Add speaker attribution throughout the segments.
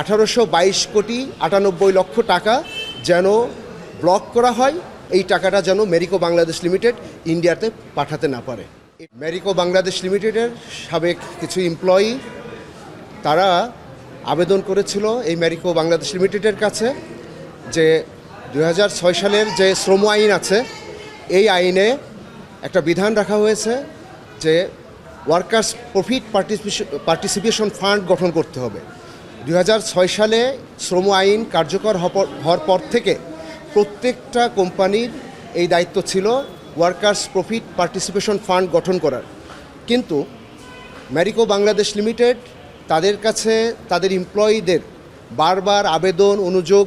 Speaker 1: 1822,98,00,000 টাকা যেন ব্লক করা হয়, এই টাকাটা যেন মেরিকো বাংলাদেশ লিমিটেড ইন্ডিয়াতে পাঠাতে না পারে। মেরিকো বাংলাদেশ লিমিটেডের সাবেক কিছু এমপ্লয়ি তারা আবেদন করেছিল এই মেরিকো বাংলাদেশ লিমিটেডের কাছে যে 2006 সালের যে শ্রম আইন আছে, এই আইনে একটা বিধান রাখা হয়েছে যে ওয়ার্কার্স প্রফিট পার্টিসিপেশন ফান্ড গঠন করতে হবে। 2006 সালে শ্রম আইন কার্যকর হওয়ার পর থেকে প্রত্যেকটা কোম্পানির এই দায়িত্ব ছিল ওয়ার্কার্স প্রফিট পার্টিসিপেশন ফান্ড গঠন করার। কিন্তু মেরিকো বাংলাদেশ লিমিটেড তাদের কাছে তাদের এমপ্লয়িদের বারবার আবেদন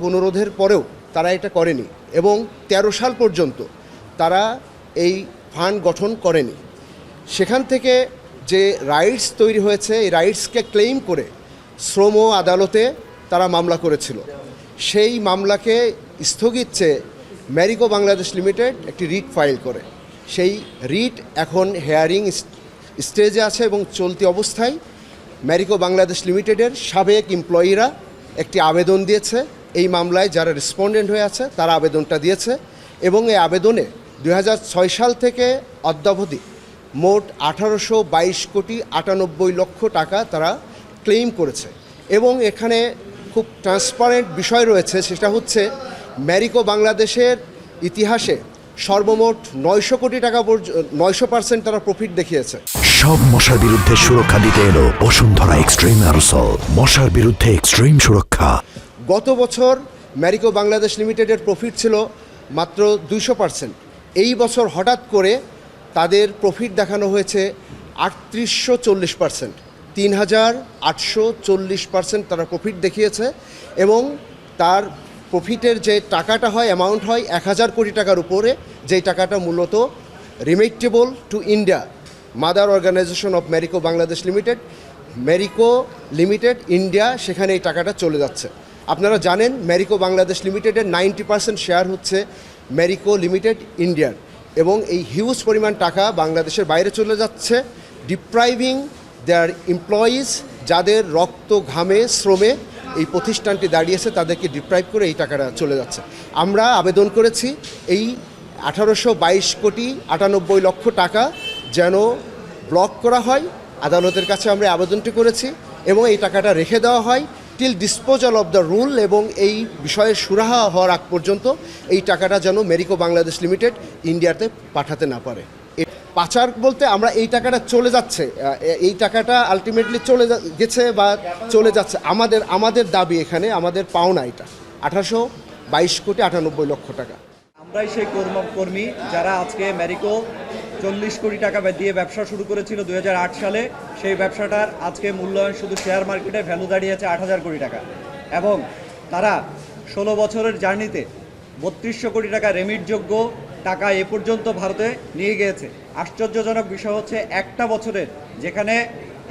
Speaker 1: অনুরোধের পরেও তারা এটা করেনি এবং 13 সাল পর্যন্ত তারা এই ফান্ড গঠন করেনি। সেখান থেকে যে রাইটস তৈরি হয়েছে, এই রাইটসকে ক্লেইম করে শ্রম আদালতে তারা মামলা করেছিল। সেই মামলাকে স্থগিত চেয়ে মেরিকো বাংলাদেশ লিমিটেড একটি রিট ফাইল করে। সেই রিট এখন হেয়ারিং স্টেজে আছে এবং চলতি অবস্থায় মেরিকো বাংলাদেশ লিমিটেডের সাবেক এমপ্লয়িরা একটি আবেদন দিয়েছে। এই মামলায় যারা রেসপন্ডেন্ট হয়ে আছে তারা আবেদনটা দিয়েছে এবং এই আবেদনে 2006 সাল থেকে অদ্যাবধি মোট 1822,98,00,000 টাকা তারা ক্লেইম করেছে। এবং এখানে খুব ট্রান্সপারেন্ট বিষয় রয়েছে, সেটা হচ্ছে মেরিকো বাংলাদেশের ইতিহাসে সর্বমোট 900 কোটি টাকা 900% তারা প্রফিট দেখিয়েছে।
Speaker 2: সব মশার বিরুদ্ধে সুরক্ষা দিতে এলো বসুন্ধরা এক্সট্রিম অ্যারোসল, মশার বিরুদ্ধে এক্সট্রিম সুরক্ষা।
Speaker 1: গত বছর মেরিকো বাংলাদেশ লিমিটেডের প্রফিট ছিল মাত্র 200%। এই বছর হঠাৎ করে তাদের প্রফিট দেখানো হয়েছে 3840%, 3840% তারা প্রফিট দেখিয়েছে। এবং তার প্রফিটের যে টাকাটা হয়, অ্যামাউন্ট হয় 1000 কোটি টাকার উপরে, যেই টাকাটা মূলত remittable to India, mother organization of Marico Bangladesh limited, Marico limited India, সেখানে এই টাকাটা চলে যাচ্ছে। আপনারা জানেন মেরিকো বাংলাদেশ লিমিটেডের 90% শেয়ার হচ্ছে মেরিকো লিমিটেড ইন্ডিয়ার, এবং এই হিউজ পরিমাণ টাকা বাংলাদেশের বাইরে চলে যাচ্ছে, ডিপ্রাইভিং দেয়ার এমপ্লয়িজ, যাদের রক্ত ঘামে শ্রমে এই প্রতিষ্ঠানটি দাঁড়িয়েছে তাদেরকে ডিপ্রাইভ করে এই টাকাটা চলে যাচ্ছে। আমরা আবেদন করেছি এই 1822,98,00,000 টাকা যেন ব্লক করা হয়, আদালতের কাছে আমরা আবেদনটি করেছি এবং এই টাকাটা রেখে দেওয়া হয় till disposal of the rule, এবং এই বিষয়ে সুরাহা হওয়ার আগ পর্যন্ত এই টাকাটা যেন মেরিকো বাংলাদেশ লিমিটেড ইন্ডিয়াতে পাঠাতে না পারে। পাচার বলতে আমরা এই টাকাটা চলে যাচ্ছে, এই টাকাটা আলটিমেটলি চলে গেছে বা চলে যাচ্ছে। আমাদের দাবি এখানে, আমাদের পাওনা এটা 1822,98,00,000 টাকা।
Speaker 3: আমরাই সেই কর্মী যারা আজকে মেরিকো 40 কোটি টাকা দিয়ে ব্যবসা শুরু করেছিল 2008 সালে। সেই ব্যবসাটার আজকে মূল্যায়ন শুধু শেয়ার মার্কেটে ভ্যালু দাঁড়িয়েছে 8,000 কোটি টাকা, এবং তারা 16 বছরের জার্নিতে 3200 কোটি টাকা রেমিটযোগ্য টাকা এ পর্যন্ত ভারতে নিয়ে গিয়েছে। আশ্চর্যজনক বিষয় হচ্ছে একটা বছরের, যেখানে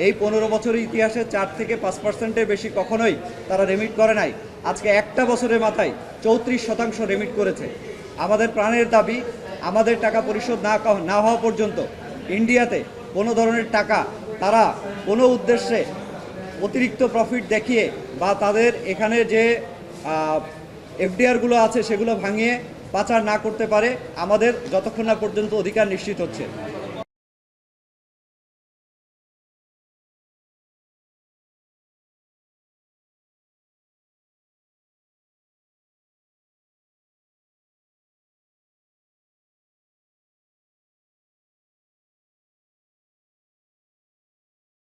Speaker 3: এই 15 বছরের ইতিহাসে 4 থেকে 5%-এর বেশি কখনোই তারা রেমিট করে নাই, আজকে একটা বছরের মাথায় 34% রেমিট করেছে। আমাদের প্রাণের দাবি, আমাদের টাকা পরিশোধ না হওয়া পর্যন্ত ইন্ডিয়াতে কোনো ধরনের টাকা তারা কোনো উদ্দেশ্যে অতিরিক্ত প্রফিট দেখিয়ে বা তাদের এখানে যে এফডিআরগুলো আছে সেগুলো ভাঙিয়ে পাচার না করতে পারে, আমাদের যতক্ষণ না পর্যন্ত অধিকার নিশ্চিত হচ্ছে।